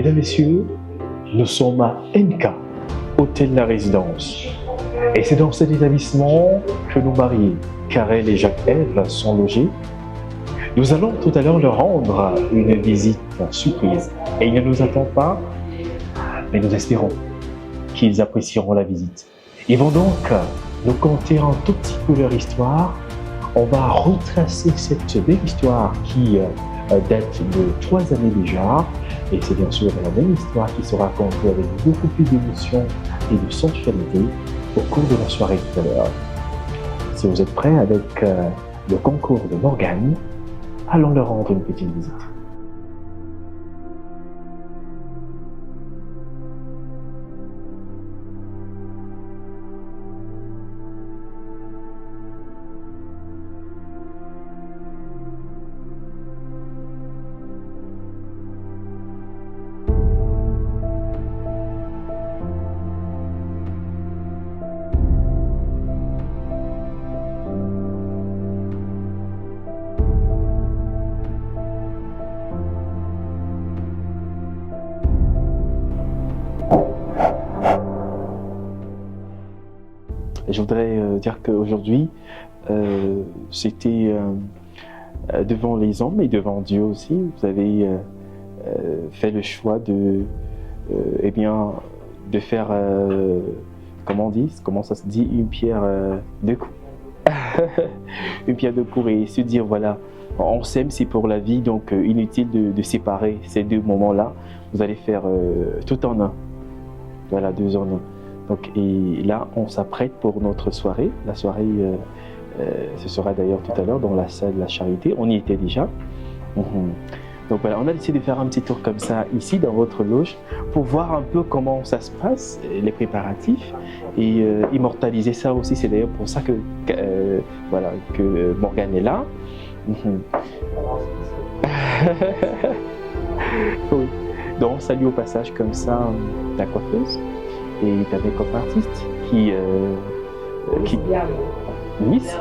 Mesdames, Messieurs, nous sommes à NK, Hôtel La Résidence. Et c'est dans cet établissement que nos mariés, Karel et Jacques-Ève, sont logés. Nous allons tout à l'heure leur rendre une visite surprise. Et ils ne nous attendent pas, mais nous espérons qu'ils apprécieront la visite. Ils vont donc nous conter un tout petit peu leur histoire. On va retracer cette belle histoire qui date de 3 années déjà. Et c'est bien sûr la même histoire qui sera racontée avec beaucoup plus d'émotion et de sensualité au cours de la soirée tout à l'heure. Si vous êtes prêts avec le concours de Morgane, allons leur rendre une petite visite. Et je voudrais dire qu'aujourd'hui, c'était devant les hommes et devant Dieu aussi. Vous avez fait le choix de faire, comment ça se dit, une pierre deux coups. Une pierre deux coups et se dire, voilà, on s'aime, c'est pour la vie, donc inutile de séparer ces deux moments-là. Vous allez faire tout en un. Voilà, 2 en 1. Donc, et là, on s'apprête pour notre soirée. La soirée, ce sera d'ailleurs tout à l'heure dans la salle de la Charité. On y était déjà. Donc voilà, on a décidé de faire un petit tour comme ça ici dans votre loge pour voir un peu comment ça se passe, les préparatifs et immortaliser ça aussi. C'est d'ailleurs pour ça que Morgane est là. Oui. Donc on salue au passage comme ça la coiffeuse. Et ta make-up artiste qui Miss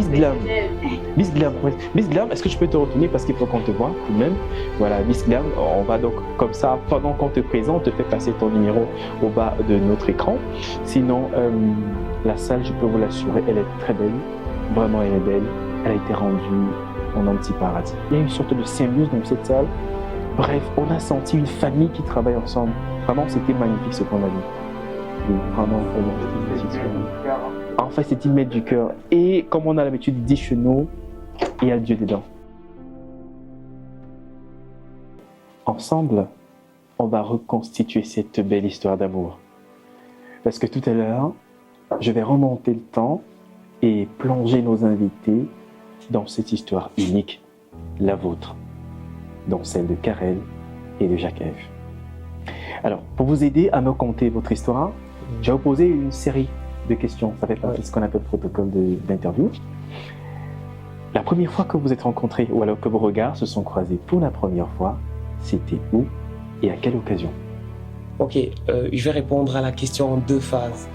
Glam. Miss Glam, est-ce que je peux te retourner parce qu'il faut qu'on te voit tout de même. Voilà, Miss Glam, on va donc comme ça, pendant qu'on te présente, on te fait passer ton numéro au bas de notre écran. Sinon, la salle, je peux vous l'assurer, elle est très belle. Vraiment, elle est belle. Elle a été rendue en un petit paradis. Il y a une sorte de symbiose dans cette salle. Bref, on a senti une famille qui travaille ensemble. Vraiment, c'était magnifique ce qu'on a vu. Vraiment, en fait, c'est une mettre du cœur. Et comme on a l'habitude de dire chez nous, il y a Dieu dedans. Ensemble, on va reconstituer cette belle histoire d'amour. Parce que tout à l'heure, je vais remonter le temps et plonger nos invités dans cette histoire unique, la vôtre, dont celle de Karel et de Jacques-Ève. Alors, pour vous aider à me conter votre histoire, je vais vous poser une série de questions. Ça fait partie de ce qu'on appelle le protocole d'interview. La première fois que vous êtes rencontrés, ou alors que vos regards se sont croisés pour la première fois, c'était où et à quelle occasion? Ok, je vais répondre à la question en 2 phases.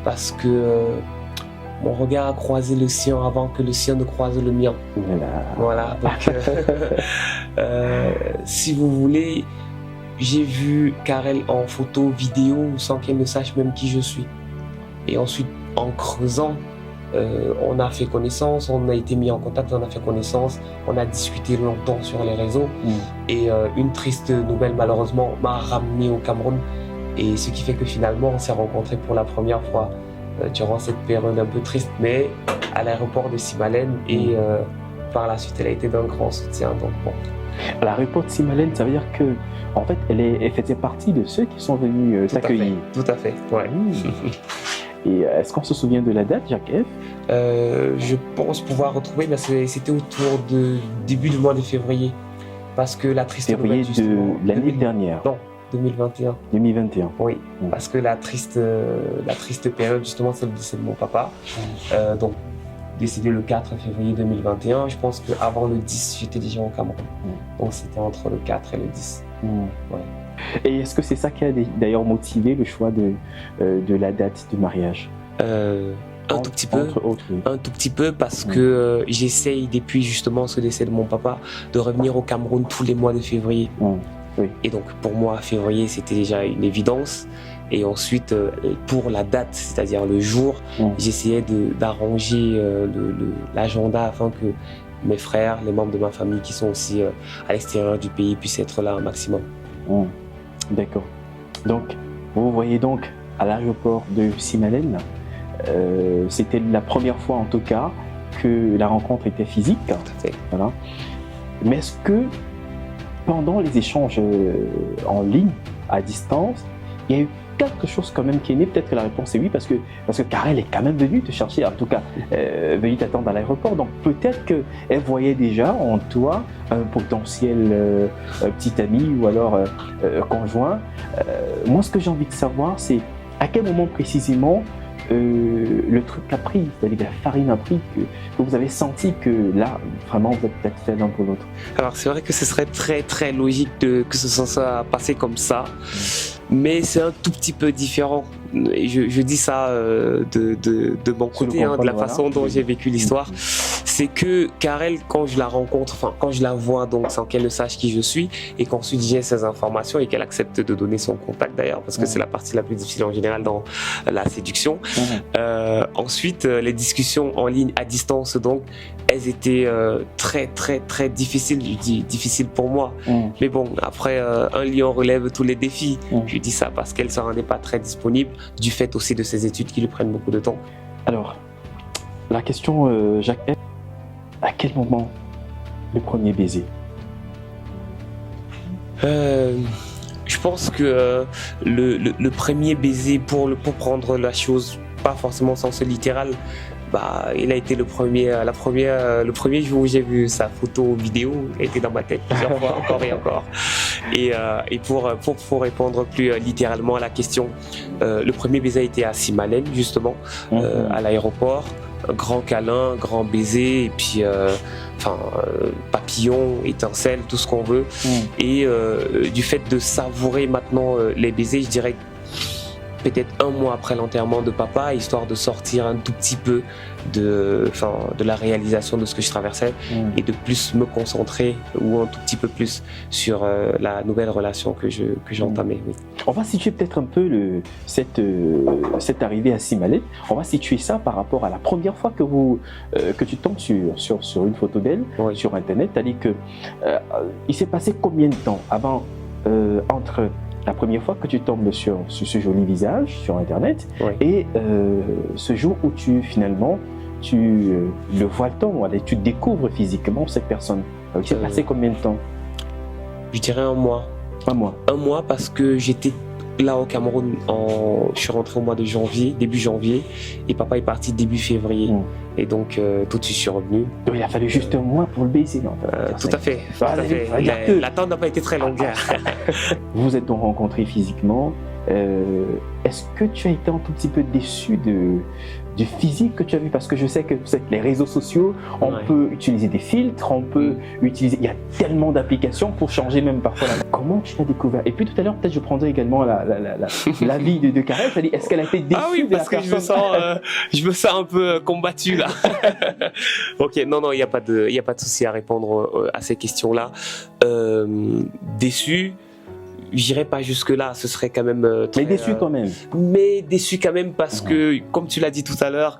Parce que mon regard a croisé le sien avant que le sien ne croise le mien. Voilà, donc si vous voulez, j'ai vu Karel en photo, vidéo, sans qu'elle ne sache même qui je suis. Et ensuite, en creusant, on a fait connaissance, on a été mis en contact, on a fait connaissance, on a discuté longtemps sur les réseaux. Et une triste nouvelle, malheureusement, m'a ramené au Cameroun. Et ce qui fait que finalement, on s'est rencontrés pour la première fois durant cette période un peu triste, mais à l'aéroport de Simalène. Et par la suite, elle a été d'un grand soutien. Donc, bon. À l'aéroport de Simalène, ça veut dire que, en fait, elle faisait partie de ceux qui sont venus t'accueillir. Tout à fait, ouais. Et est-ce qu'on se souvient de la date, Jacques-Ève? Je pense pouvoir retrouver, mais c'était autour de début du mois de février. Parce que la triste février de l'année dernière. Non, 2021. 2021. Oui, parce que la triste période, justement, c'est le décès de mon papa. Donc, décédé le 4 février 2021. Je pense qu'avant le 10, j'étais déjà au Cameroun. Donc, c'était entre le 4 et le 10. Ouais. Et est-ce que c'est ça qui a d'ailleurs motivé le choix de la date de mariage? Un tout petit peu parce que j'essaye depuis justement ce décès de mon papa de revenir au Cameroun tous les mois de février. Oui. Et donc pour moi, février, c'était déjà une évidence. Et ensuite, pour la date, c'est-à-dire le jour, j'essayais d'arranger l'agenda afin que mes frères, les membres de ma famille qui sont aussi à l'extérieur du pays puissent être là un maximum. D'accord. Donc, vous voyez donc à l'aéroport de Simalène, c'était la première fois en tout cas que la rencontre était physique. Tout à fait. Voilà. Mais est-ce que pendant les échanges en ligne, à distance, il y a eu quelque chose quand même qui est né? Peut-être que la réponse est oui, parce que Karel est quand même venue te chercher, en tout cas venue t'attendre à l'aéroport. Donc peut-être qu'elle voyait déjà en toi un potentiel petit ami ou alors conjoint. Moi, ce que j'ai envie de savoir, c'est à quel moment précisément le truc a pris, c'est-à-dire la farine a pris, que vous avez senti que là, vraiment, vous êtes peut-être fait l'un pour l'autre. Alors c'est vrai que ce serait très très logique que ce soit passé comme ça, mais c'est un tout petit peu différent. Et je dis ça de mon côté, de la façon dont j'ai vécu l'histoire. C'est que Karel, quand je la rencontre, enfin quand je la vois, donc sans qu'elle ne sache qui je suis, et qu'ensuite j'ai ces informations et qu'elle accepte de donner son contact d'ailleurs, parce que c'est la partie la plus difficile en général dans la séduction. Ensuite, les discussions en ligne à distance, donc, elles étaient très très très difficiles. Je dis difficiles pour moi, mais bon, après un lion relève tous les défis. Je dis ça parce qu'elle ne se rendait pas très disponible, du fait aussi de ses études qui lui prennent beaucoup de temps. Alors, la question, Jacques, à quel moment le premier baiser? Je pense que le premier baiser, pour prendre la chose pas forcément au sens littéral, il a été le premier jour où j'ai vu sa photo vidéo. Elle était dans ma tête plusieurs fois, encore et encore. Et pour répondre plus littéralement à la question, le premier baiser a été à Simalène, justement, à l'aéroport. Un grand câlin, grand baiser, et puis papillon, étincelle, tout ce qu'on veut. Et du fait de savourer maintenant les baisers, je dirais peut-être un mois après l'enterrement de papa, histoire de sortir un tout petit peu de la réalisation de ce que je traversais et de plus me concentrer, ou un tout petit peu plus, sur la nouvelle relation que j'entamais. Oui. On va situer peut-être un peu cette arrivée à Simalène. On va situer ça par rapport à la première fois que tu tombes sur une photo d'elle sur Internet. C'est-à-dire que il s'est passé combien de temps avant entre la première fois que tu tombes sur ce joli visage sur Internet et ce jour où tu le vois le temps, tu découvres physiquement cette personne? Il s'est passé combien de temps? Je dirais un mois. Un mois. Un mois, parce que j'étais là au Cameroun, je suis rentré au mois de janvier, début janvier, et papa est parti début février. Et donc tout de suite je suis revenu. Donc il a fallu juste un mois pour le baiser, non? Tout à fait. L'attente n'a pas été très longue. Vous vous êtes donc rencontrés physiquement. Est-ce que tu as été un tout petit peu déçu du physique que tu as vu? Parce que je sais que les réseaux sociaux, on peut utiliser des filtres, on peut utiliser... Il y a tellement d'applications pour changer même parfois. Comment tu l'as découvert? Et puis tout à l'heure, peut-être je prendrai également l'avis de Karel. C'est-à-dire, est-ce qu'elle a été déçue? Ah oui, parce que je me sens un peu combattu là. Ok, non, il n'y a pas de souci à répondre à ces questions-là. Déçu, j'irai pas jusque là, ce serait quand même très, mais déçu quand même. Mais déçu quand même parce que, comme tu l'as dit tout à l'heure,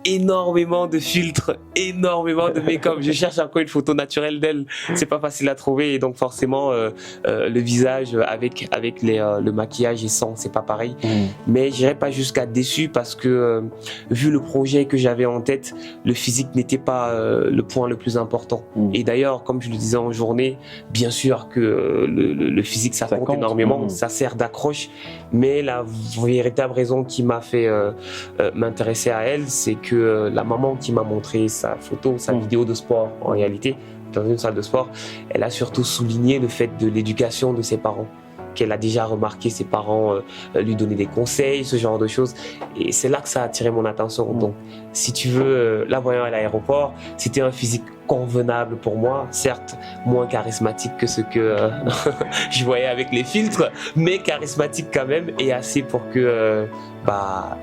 énormément de filtres, énormément de make-up. Je cherche encore une photo naturelle d'elle, c'est pas facile à trouver, et donc forcément le visage avec le maquillage et sans, c'est pas pareil. Mais j'irai pas jusqu'à déçu parce que vu le projet que j'avais en tête, le physique n'était pas le point le plus important. Et d'ailleurs, comme je le disais en journée, bien sûr que le physique ça compte énormément, ça sert d'accroche, mais la véritable raison qui m'a fait m'intéresser à elle, c'est que la maman qui m'a montré sa photo, sa vidéo de sport, en réalité, dans une salle de sport, elle a surtout souligné le fait de l'éducation de ses parents, qu'elle a déjà remarqué ses parents lui donner des conseils, ce genre de choses. Et c'est là que ça a attiré mon attention. Donc, si tu veux, la voyant à l'aéroport, c'était un physique convenable pour moi, certes moins charismatique que ce que je voyais avec les filtres, mais charismatique quand même, et assez pour que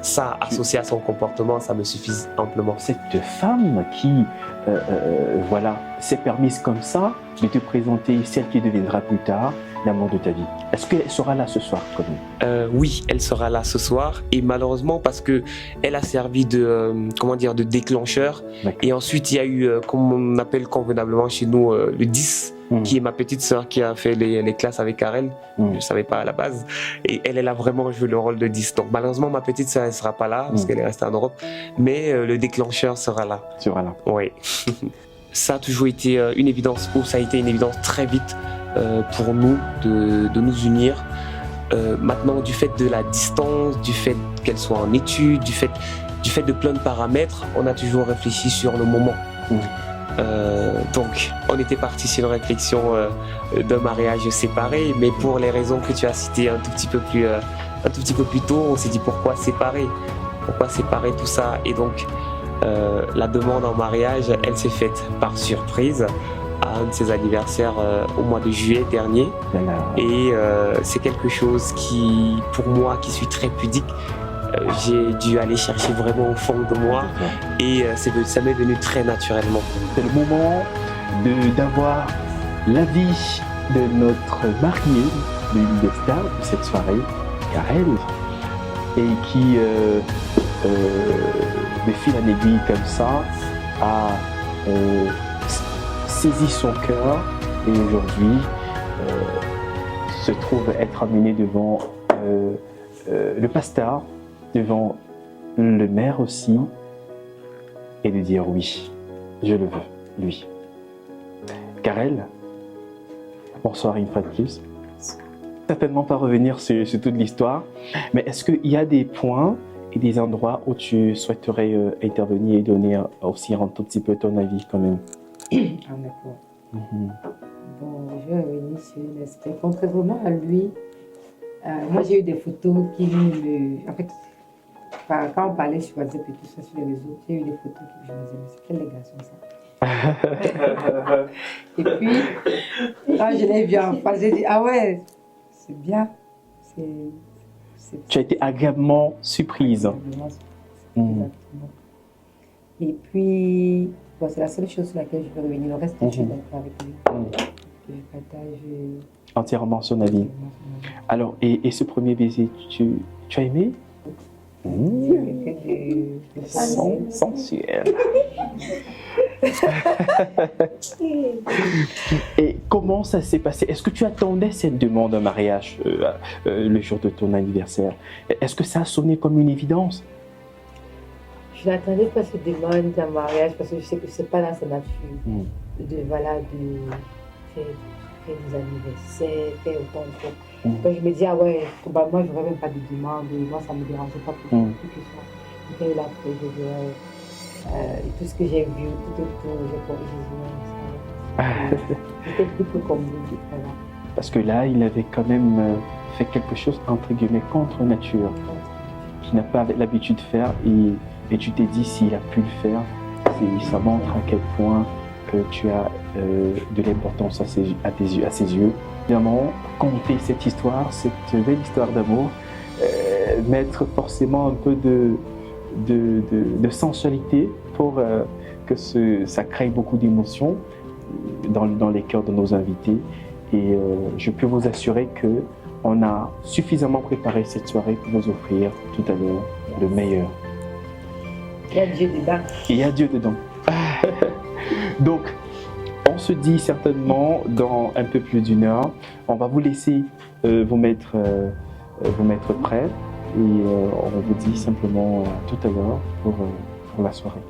ça, associé à son comportement, ça me suffise amplement. Cette femme qui s'est permise comme ça de te présenter celle qui deviendra plus tard l'amour de ta vie. Est-ce qu'elle sera là ce soir quand même? Oui, elle sera là ce soir et malheureusement parce que elle a servi de de déclencheur et ensuite il y a eu comme on appelle convenablement chez nous le 10 qui est ma petite sœur qui a fait les classes avec Karel. Je savais pas à la base et elle a vraiment joué le rôle de 10. Donc malheureusement ma petite sœur elle sera pas là parce qu'elle est restée en Europe, mais le déclencheur sera là. Sera là. Oui. Ça a toujours été une évidence, ou ça a été une évidence très vite pour nous de nous unir. Maintenant, du fait de la distance, du fait qu'elle soit en études, du fait de plein de paramètres, on a toujours réfléchi sur le moment. Donc, on était parti sur une réflexion d'un mariage séparé, mais pour les raisons que tu as citées un tout petit peu plus tôt, on s'est dit pourquoi séparer tout ça. Et donc, la demande en mariage, elle s'est faite par surprise à un de ses anniversaires au mois de juillet dernier. Et c'est quelque chose qui, pour moi, qui suis très pudique, j'ai dû aller chercher vraiment au fond de moi et ça m'est venu très naturellement. C'est le moment d'avoir l'avis de notre mariée, de l'une des stars de cette soirée, Karel, et qui, de fil en aiguille comme ça, a saisi son cœur et aujourd'hui se trouve être amené devant le pasteur, devant le maire aussi, et de dire oui, je le veux, lui. Karel, bonsoir une fois de plus. Certainement pas revenir sur toute l'histoire, mais est-ce qu'il y a des points et des endroits où tu souhaiterais intervenir et donner aussi un tout petit peu ton avis quand même? Ah, d'accord. Bon, je vais revenir sur l'aspect. Contrairement à lui, moi j'ai eu des photos qui me... En fait, quand on parlait sur WhatsApp et tout ça sur les réseaux, j'ai eu des photos qui me disaient, mais c'est quel les garçons ça? Et puis, quand je l'ai vu en face, j'ai dit, ah ouais, c'est bien. Tu as été agréablement surprise. Exactement. Et puis, bon, c'est la seule chose sur laquelle je vais revenir. Le reste, je suis d'accord avec lui. Je partage entièrement son avis. Alors, et ce premier baiser, tu as aimé? Sensuel. Et comment ça s'est passé? Est-ce que tu attendais cette demande en mariage le jour de ton anniversaire? Est-ce que ça a sonné comme une évidence? Je n'attendais pas cette demande en mariage parce que je sais que ce n'est pas dans sa nature de faire des anniversaires, faire autant de choses. Donc je me dis, ah ouais, bah, moi je n'aurais même pas de demande, moi ça ne me dérangeait pas plus que ça. Et quand il a fait, je dirais, tout ce que j'ai vu, tout autour, j'étais plutôt comme lui. Parce que là, il avait quand même fait quelque chose entre guillemets contre nature, qu'il n'a pas l'habitude de faire, et tu t'es dit s'il a pu le faire, ça montre à quel point que tu as de l'importance à ses yeux. Évidemment, conter cette histoire, cette belle histoire d'amour, mettre forcément un peu de sensualité pour que ça crée beaucoup d'émotions dans les cœurs de nos invités. Et je peux vous assurer qu'on a suffisamment préparé cette soirée pour vous offrir tout à l'heure le meilleur. Il y a Dieu dedans. Il y a Dieu dedans. Donc, on se dit certainement dans un peu plus d'une heure. On va vous laisser vous mettre prêts et on vous dit simplement tout à l'heure pour la soirée.